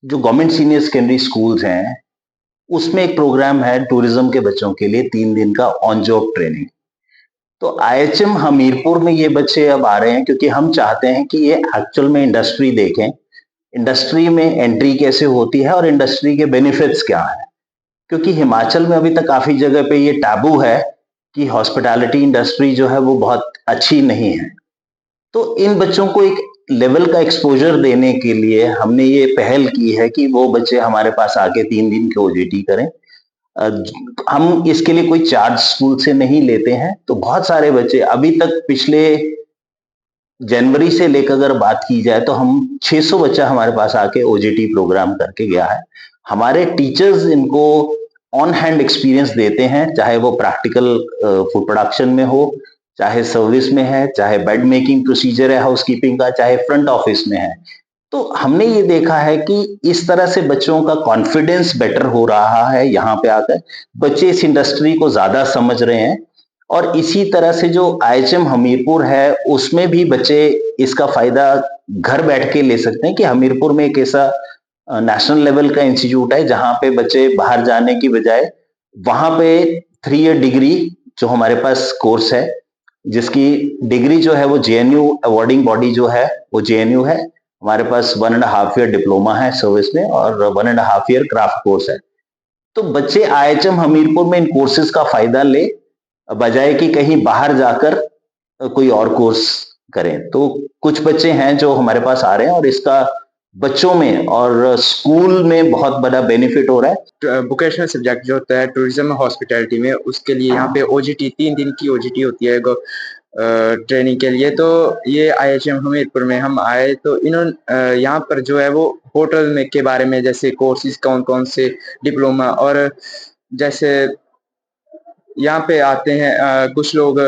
जो government senior secondary schools हैं, उसमें एक प्रोग्राम है टूरिज्म के बच्चों के लिए 3 दिन का ऑन जॉब ट्रेनिंग। तो आईएचएम हमीरपुर में ये बच्चे अब आ रहे हैं क्योंकि हम चाहते हैं कि ये एक्चुअल में इंडस्ट्री देखें, इंडस्ट्री में एंट्री कैसे होती है और इंडस्ट्री के बेनिफिट्स क्या हैं। क्योंकि हिमाचल में अभी तक काफ़ी जगह पे ये टैबू है कि हॉस्पिटैलिटी इंडस्ट्री जो है वो बहुत अच्छी नहीं है। तो इन बच्चों को एक लेवल का एक्सपोज़र देने के लिए हमने ये पहल की है कि वो बच्चे हमारे पास आके 3 दिन के ओजेटी करें। अ, हम इसके लिए कोई चार्ज स्कूल से नहीं लेते हैं, तो बहुत सारे बच्चे अभी तक पिछले जनवरी से लेकर अगर बात की जाए तो हम 600 बच्चा हमारे पास आके ओजेटी प्रोग्राम करके गया है। हमारे टीचर्स इनको ऑन हैंड एक्सपीरियंस देते हैं, चाहे वो प्रैक्टिकल फूड प्रोडक्शन में हो, चाहे सर्विस में है, चाहे बेड मेकिंग प्रोसीजर है हाउसकीपिंग का, चाहे फ्रंट ऑफिस में है। तो हमने ये देखा है कि इस तरह से बच्चों का कॉन्फिडेंस बेटर हो रहा है यहाँ पे आकर। बच्चे इस इंडस्ट्री को ज़्यादा समझ रहे हैं और इसी तरह से जो आईएचएम हमीरपुर है, उसमें भी बच्चे इसका फ़ायदा घर बैठ के ले सकते हैं कि हमीरपुर में एक ऐसा नेशनल लेवल का इंस्टीट्यूट है, जहाँ पे बच्चे बाहर जाने की बजाय वहाँ पे 3 ईयर डिग्री जो हमारे पास कोर्स है, जिसकी डिग्री जो है वो जेएनयू अवॉर्डिंग बॉडी जो है, वो जेएनयू है। हमारे पास 1 एंड हाफ ईयर डिप्लोमा है सर्विस में और 1 and half year craft course है। तो बच्चे आईएचएम हमीरपुर में इन कोर्सेज का फायदा ले, बजाय कि कहीं बाहर जाकर कोई और कोर्स करें। तो कुछ बच्चे हैं जो हमारे पास आ रहे हैं और इसका बच्चों में और स्कूल में बहुत बड़ा बेनिफिट हो रहा है। वोकेशनल सब्जेक्ट जो होता है टूरिज्म हॉस्पिटैलिटी में, उसके लिए यहाँ पे ओजीटी 3 दिन की ओजीटी होती है ट्रेनिंग के लिए। तो ये आईएचएम हमीरपुर में हम आए तो इन्होंने यहाँ पर जो है वो होटल में के बारे में, जैसे कोर्सेज कौन-कौन से डिप्लोमा, और जैसे यहाँ पे आते हैं कुछ लोग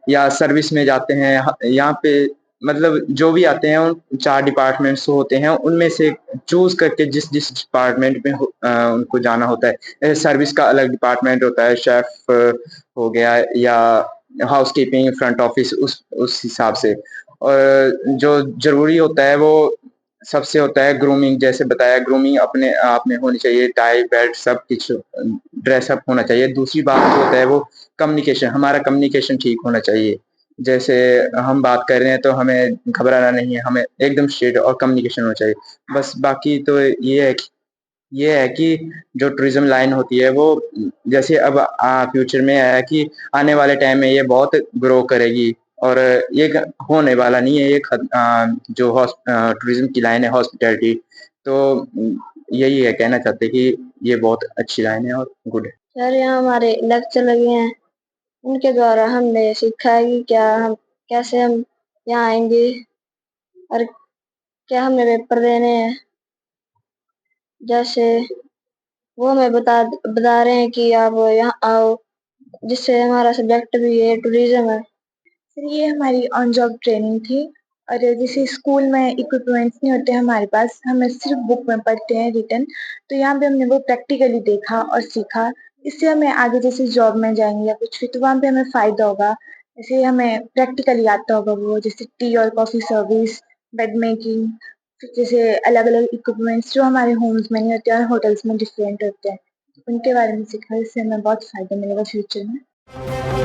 या सर्विस में जाते हैं। यहाँ पे मतलब जो भी आते हैं उन 4 डिपार्टमेंट्स होते हैं, उनमें से चूज़ करके जिस जिस डिपार्टमेंट में उनको जाना होता है। सर्विस का अलग डिपार्टमेंट होता है, शेफ़ हो गया या हाउसकीपिंग, फ्रंट ऑफिस, उस हिसाब से। और जो ज़रूरी होता है वो सबसे होता है ग्रूमिंग। जैसे बताया, ग्रूमिंग अपने आप में होनी चाहिए, टाई, बेल्ट सब कुछ ड्रेसअप होना चाहिए। दूसरी बात जो होता है वो कम्युनिकेशन, हमारा कम्युनिकेशन ठीक होना चाहिए। जैसे हम बात कर रहे हैं तो हमें घबराना नहीं है, हमें एकदम स्ट्रेट और कम्युनिकेशन होना चाहिए। बस बाकी तो ये है कि जो टूरिज़्म लाइन होती है वो जैसे अब फ्यूचर में है कि आने वाले टाइम में ये बहुत ग्रो करेगी, और ये होने वाला नहीं है। जो टूरिज़्म की लाइन है हॉस्पिटैलिटी, तो यही है, कहना चाहते हैं कि ये बहुत अच्छी लाइन है और गुड है। सर, यहाँ हमारे लेक्चर लगे हैं, उनके द्वारा हमने सीखा है कि कैसे हम यहाँ आएंगे और क्या हमें पेपर देने हैं। जैसे वो हमें बता रहे हैं कि आप यहाँ आओ, जिससे हमारा सब्जेक्ट भी है टूरिज्म है। सर, ये हमारी ऑन जॉब ट्रेनिंग थी। और जैसे स्कूल में इक्विपमेंट्स नहीं होते हमारे पास, हमें सिर्फ बुक में पढ़ते हैं रिटन, तो यहाँ पे हमने वो प्रैक्टिकली देखा और सीखा। इससे हमें आगे जैसे जॉब में जाएंगे या कुछ भी, तो वहाँ पे हमें फायदा होगा। जैसे हमें प्रैक्टिकली आता होगा वो, जैसे टी और कॉफी सर्विस, बेड मेकिंग, जैसे अलग अलग इक्विपमेंट्स जो हमारे होम्स में नहीं होते और होटल्स में डिफरेंट होते हैं, उनके बारे में सीखा। इससे हमें बहुत फायदा मिलेगा फ्यूचर में।